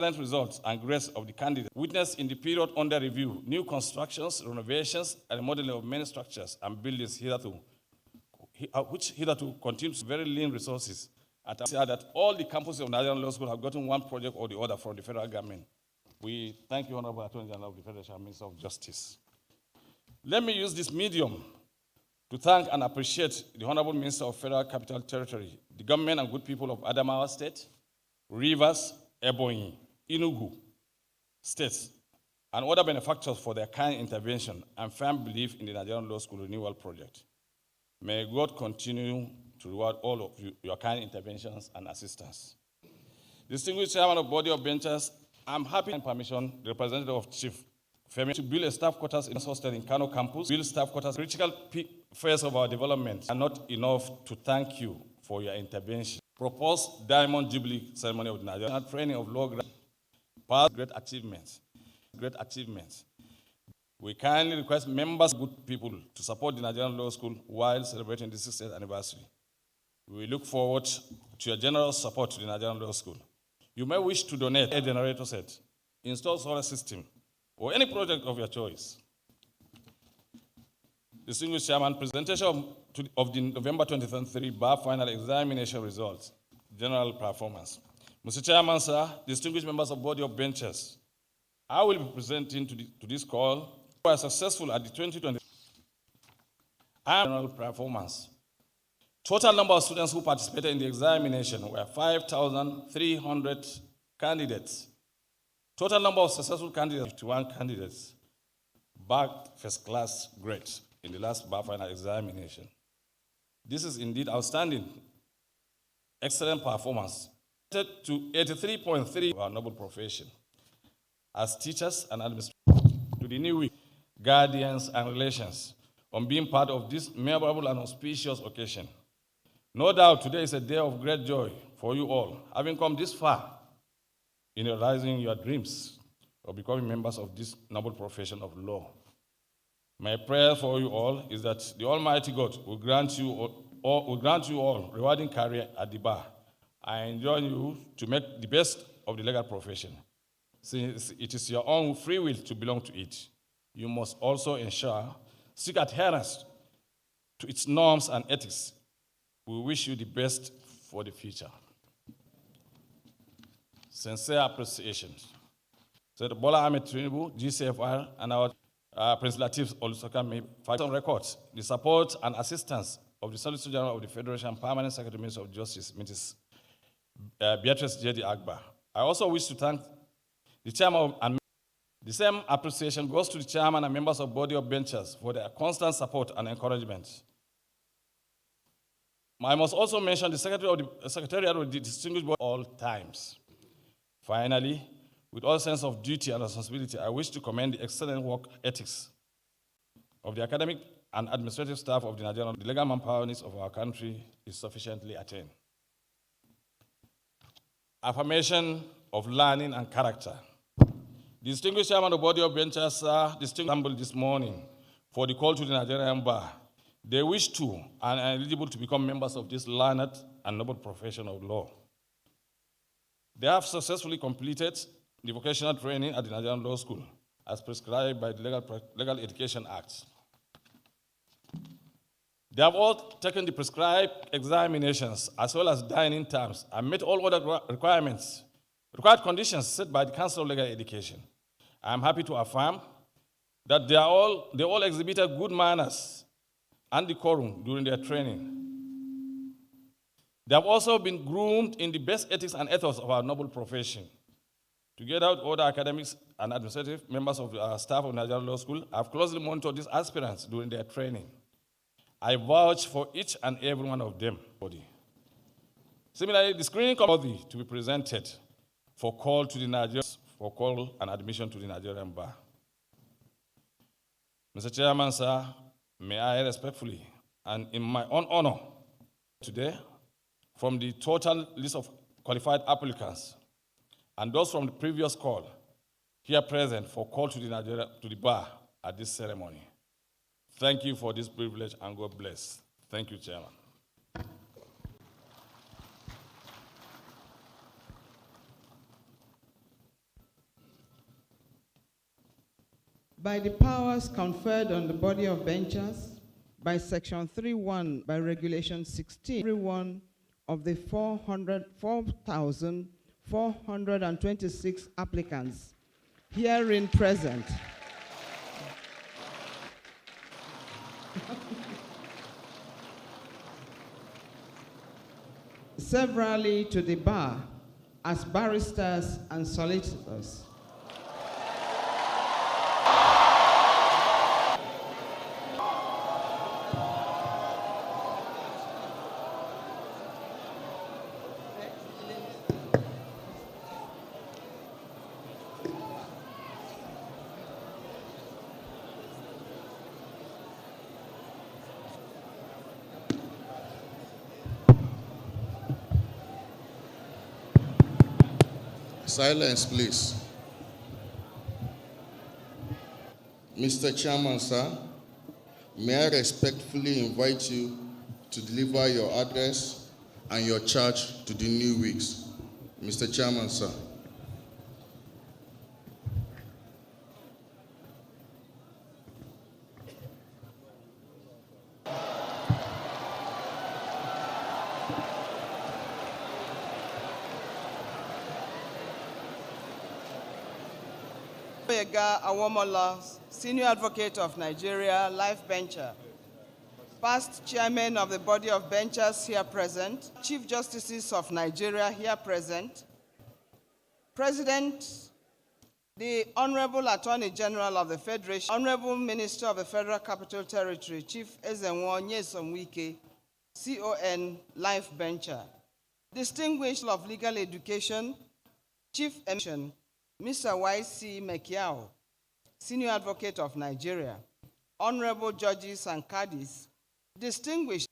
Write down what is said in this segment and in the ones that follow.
results and grades of the candidates witnessed in the period under review, new constructions, renovations, and remodeling of many structures and buildings which hitherto continue to very lean resources. At that all the campuses of Nigerian Law School have gotten one project or the other from the federal government. We thank you, Honorable Attorney General of the Federation Minister of Justice. Let me use this medium to thank and appreciate the Honorable Minister of Federal Capital Territory, the government and good people of Adamawa State, Rivers, Ebonyi, Enugu states, and other benefactors for their kind intervention and firm belief in the Nigerian Law School Renewal Project. May God continue to reward all of you, your kind interventions and assistance. Distinguished Chairman of Body of Benchers, I'm happy and permission the representative of Chief Femi to build a staff quarters in hostel in Kano campus, build staff quarters, critical phase of our development, and not enough to thank you for your intervention. Proposed Diamond Jubilee ceremony of the Nigerian training of law past great achievements. We kindly request members, good people, to support the Nigerian Law School while celebrating the 60th anniversary. We look forward to your generous support to the Nigerian Law School. You may wish to donate a generator set, install solar system, or any project of your choice. Distinguished Chairman, presentation of the November 2023 bar final examination results, general performance. Mr. Chairman, sir, distinguished members of Body of Benchers, I will be presenting to this call who are successful at the 2020 general performance. Total number of students who participated in the examination were 5,300 candidates. Total number of successful candidates, 51 candidates, bagged first class grades in the last bar final examination. This is indeed outstanding. Excellent performance. To 83.3 of our noble profession. As teachers and administrators, to the new week, guardians and relations, on being part of this memorable and auspicious occasion. No doubt today is a day of great joy for you all, having come this far in realizing your dreams of becoming members of this noble profession of law. My prayer for you all is that the Almighty God will grant you all rewarding career at the bar. I enjoin you to make the best of the legal profession. Since it is your own free will to belong to it, you must also seek adherence to its norms and ethics. We wish you the best for the future. Sincere appreciation. So Bola Ahmed Tinubu, GCFR, and our Prince Latif Olusoka may find on record the support and assistance of the Solicitor General of the Federation Permanent Secretary Minister of Justice, Mrs. Beatrice J.D. Agba. I also wish to thank the Chairman, and the same appreciation goes to the Chairman and members of Body of Benchers for their constant support and encouragement. I must also mention the Secretariat of the Distinguished Board at all times. Finally, with all sense of duty and responsibility, I wish to commend the excellent work ethics of the academic and administrative staff of the Nigerian. The legal manpower needs of our country is sufficiently attained. Affirmation of learning and character. Distinguished Chairman of the Body of Benchers, distinguished assembled this morning for the call to the Nigerian bar. They wish to and are eligible to become members of this learned and noble profession of law. They have successfully completed the vocational training at the Nigerian Law School as prescribed by the Legal Education Act. They have all taken the prescribed examinations as well as dining terms and met all other required conditions set by the Council of Legal Education. I am happy to affirm that they all exhibited good manners and decorum during their training. They have also been groomed in the best ethics and ethos of our noble profession. Together with other academics and administrative members of our staff of Nigerian Law School, I have closely monitored these aspirants during their training. I vouch for each and every one of them. Similarly, the screening committee to be presented for call and admission to the Nigerian bar. Mr. Chairman, sir, may I respectfully and in my own honor today, from the total list of qualified applicants and those from the previous call here present for call to the bar at this ceremony. Thank you for this privilege and God bless. Thank you, Chairman. by the powers conferred on the body of benchers by Section 3.1 by Regulation 16.1 of the 4,426 applicants herein present. Severally to the bar as barristers and solicitors. Silence, please. Mr. Chairman, sir, may I respectfully invite you to deliver your address and your charge to the new weeks. Mr. Chairman, sir. Oyega Awomola, Senior Advocate of Nigeria, Life Bencher, past Chairman of the Body of Benchers here present, Chief Justices of Nigeria here present, President, the Honorable Attorney General of the Federation, Honorable Minister of the Federal Capital Territory, Chief Ezenwo Nyesom Wike, CON, Life Bencher, Distinguished of Legal Education, Chief Emission, Mr. Y.C. Mekiao, Senior Advocate of Nigeria, Honorable Judges and Caddies, distinguished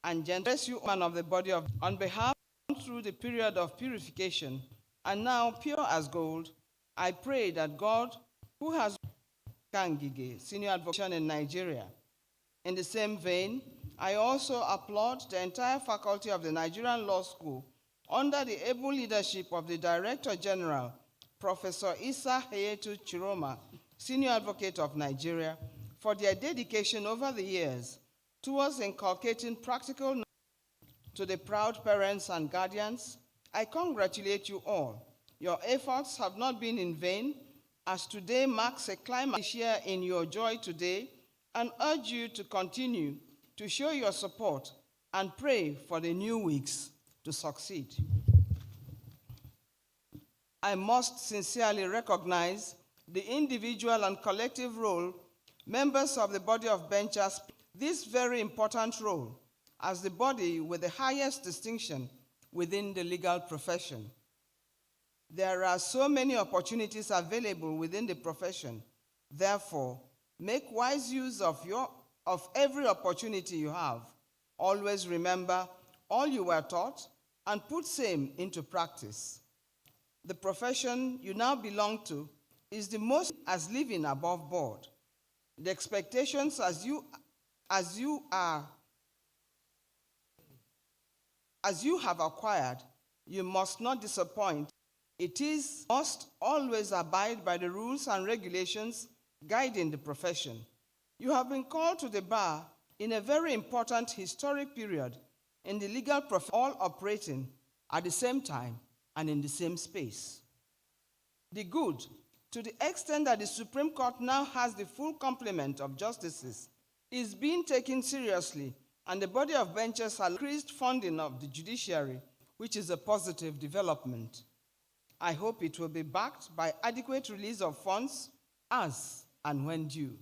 and generous man of the body of, on behalf through the period of purification and now pure as gold, I pray that God, who has Kangige, Senior Advocate in Nigeria. In the same vein, I also applaud the entire faculty of the Nigerian Law School under the able leadership of the Director General, Professor Isa Hayetu Chiroma, Senior Advocate of Nigeria, for their dedication over the years towards inculcating practical knowledge to the proud parents and guardians. I congratulate you all. Your efforts have not been in vain, as today marks a climax. Share in your joy today and urge you to continue to show your support and pray for the new weeks to succeed. I must sincerely recognize the individual and collective role members of the body of benchers play this very important role as the body with the highest distinction within the legal profession. There are so many opportunities available within the profession. Therefore, make wise use of every opportunity you have. Always remember all you were taught and put same into practice. The profession you now belong to is the most as living above board. The expectations as you have acquired, you must not disappoint. It must always abide by the rules and regulations guiding the profession. You have been called to the bar in a very important historic period in the legal profession, all operating at the same time and in the same space. The good, to the extent that the Supreme Court now has the full complement of justices, is being taken seriously, and the body of benches has increased funding of the judiciary, which is a positive development. I hope it will be backed by adequate release of funds as and when due.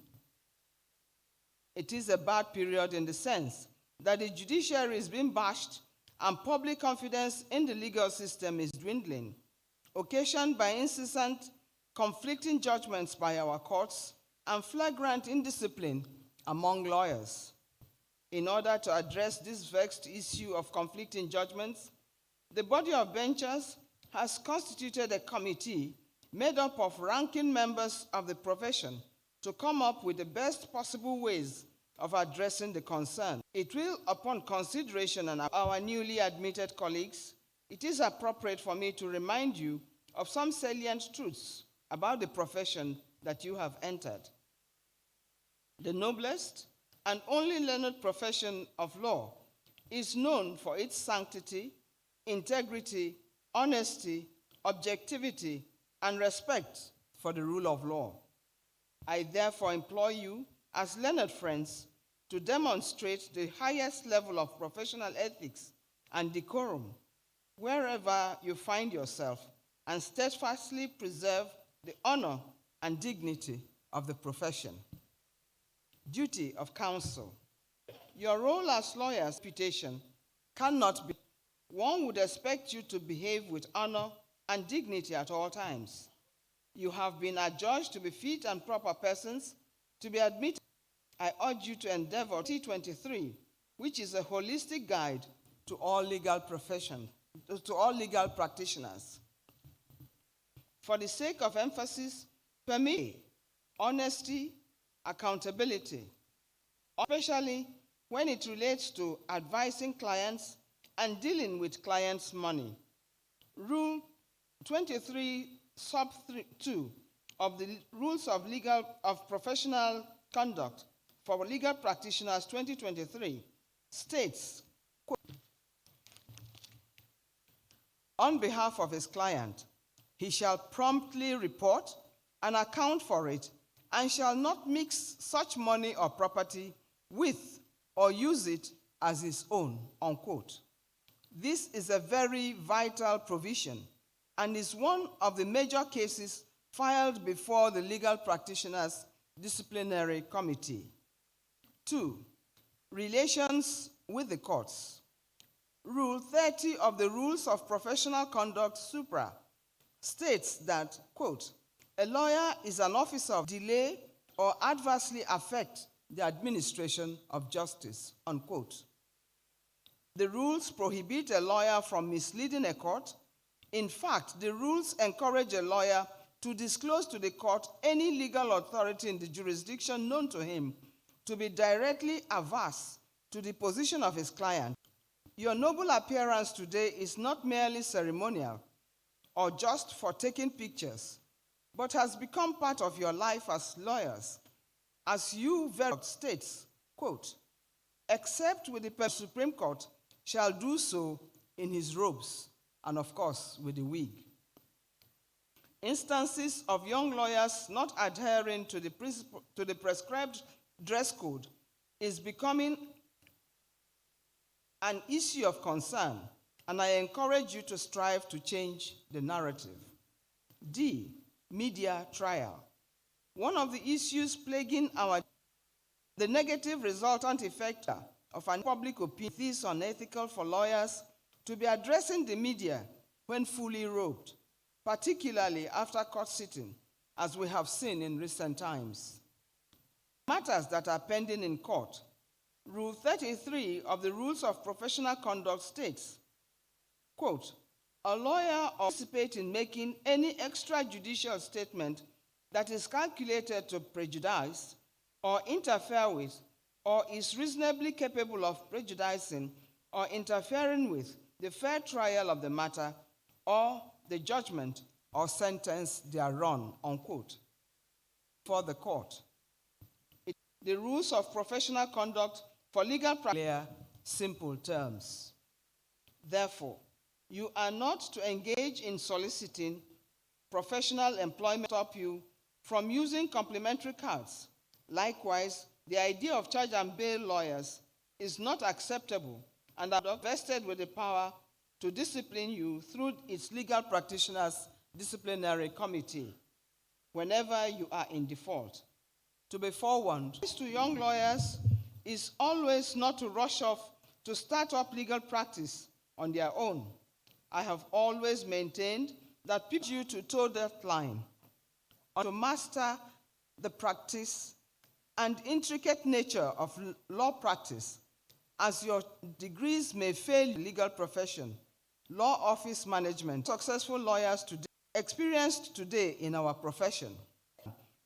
It is a bad period in the sense that the judiciary is being bashed and public confidence in the legal system is dwindling, occasioned by incessant conflicting judgments by our courts and flagrant indiscipline among lawyers. In order to address this vexed issue of conflicting judgments, the body of benchers has constituted a committee made up of ranking members of the profession to come up with the best possible ways of addressing the concern. It will, upon consideration of our newly admitted colleagues, it is appropriate for me to remind you of some salient truths about the profession that you have entered. The noblest and only learned profession of law is known for its sanctity, integrity, honesty, objectivity, and respect for the rule of law. I therefore implore you, as learned friends, to demonstrate the highest level of professional ethics and decorum wherever you find yourself, and steadfastly preserve the honor and dignity of the profession. Duty of counsel. Your role as lawyer's reputation cannot be. One would expect you to behave with honor and dignity at all times. You have been adjudged to be fit and proper persons to be admitted. I urge you to endeavor 2023, which is a holistic guide to all legal professions, to all legal practitioners. For the sake of emphasis, permit honesty, accountability, especially when it relates to advising clients and dealing with clients' money. Rule 23 sub 2 of the Rules of Professional Conduct for Legal Practitioners 2023 states, quote, on behalf of his client, he shall promptly report and account for it, and shall not mix such money or property with or use it as his own, unquote. This is a very vital provision and is one of the major cases filed before the Legal Practitioners Disciplinary Committee. 2. Relations with the courts. Rule 30 of the Rules of Professional Conduct Supra states that, quote, a lawyer is an officer of delay or adversely affect the administration of justice, unquote. The rules prohibit a lawyer from misleading a court. In fact, the rules encourage a lawyer to disclose to the court any legal authority in the jurisdiction known to him to be directly adverse to the position of his client. Your noble appearance today is not merely ceremonial or just for taking pictures, but has become part of your life as lawyers, as you very states, quote, except with the Supreme Court shall do so in his robes, and of course with the wig. Instances of young lawyers not adhering to the prescribed dress code is becoming an issue of concern, and I encourage you to strive to change the narrative. D, media trial. One of the issues plaguing the negative resultant effect of an public opinion is unethical for lawyers to be addressing the media when fully robed, particularly after court sitting, as we have seen in recent times. Matters that are pending in court. Rule 33 of the Rules of Professional Conduct states, quote, a lawyer participate in making any extrajudicial statement that is calculated to prejudice or interfere with or is reasonably capable of prejudicing or interfering with the fair trial of the matter or the judgment or sentence thereon, unquote. For the court. The rules of professional conduct for legal practice clear, simple terms. Therefore, you are not to engage in soliciting professional employment to stop you from using complimentary cards. Likewise, the idea of charge and bail lawyers is not acceptable and are vested with the power to discipline you through its legal practitioners disciplinary committee whenever you are in default. To be forewarned, to young lawyers is always not to rush off to start up legal practice on their own. I have always maintained that people need you to toe that line, to master the practice and intricate nature of law practice, as your degrees may fail the legal profession, law office management, successful lawyers today, experienced today in our profession.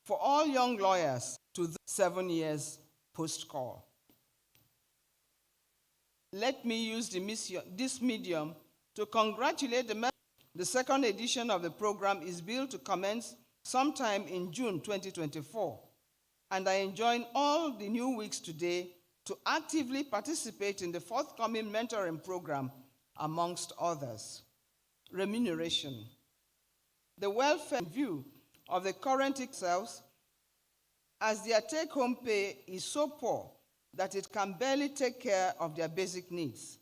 For all young lawyers to 7 years post-call. Let me use this medium to congratulate the second edition of the program is billed to commence sometime in June 2024, and I enjoin all the new weeks today to actively participate in the forthcoming mentoring program, amongst others. Remuneration. The welfare view of the current selves, as their take-home pay is so poor that it can barely take care of their basic needs.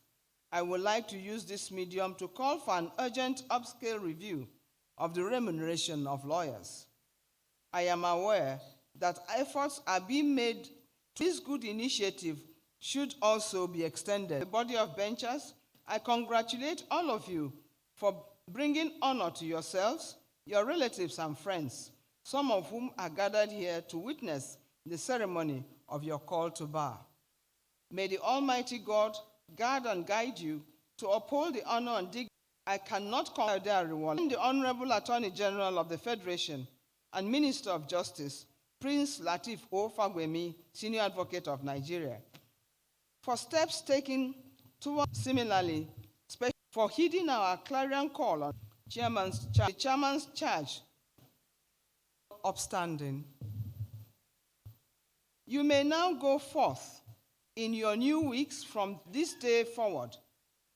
I would like to use this medium to call for an urgent upscale review of the remuneration of lawyers. I am aware that efforts are being made. This good initiative should also be extended. The body of benchers, I congratulate all of you for bringing honor to yourselves, your relatives and friends, some of whom are gathered here to witness the ceremony of your call to bar. May the Almighty God guard and guide you to uphold the honor and dignity. I cannot call their reward. The Honorable Attorney General of the Federation and Minister of Justice, Prince Lateef O. Fagbemi, Senior Advocate of Nigeria, for steps taken towards similarly, for heeding our clarion call on the chairman's charge upstanding. You may now go forth in your new weeks from this day forward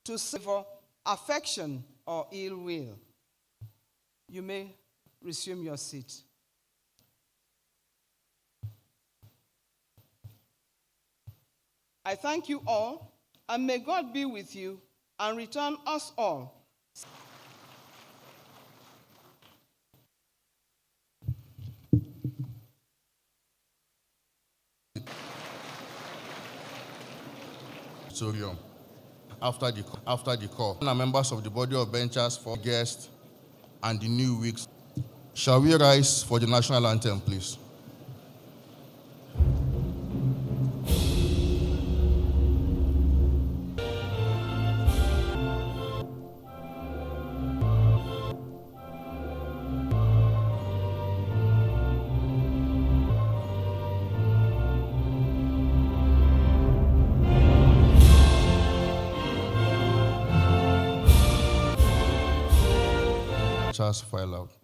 to savor affection or ill will. You may resume your seat. I thank you all, and may God be with you and return us all. After the call, and members of the body of benchers for guests and the new weeks, shall we rise for the national anthem, please? Just file out.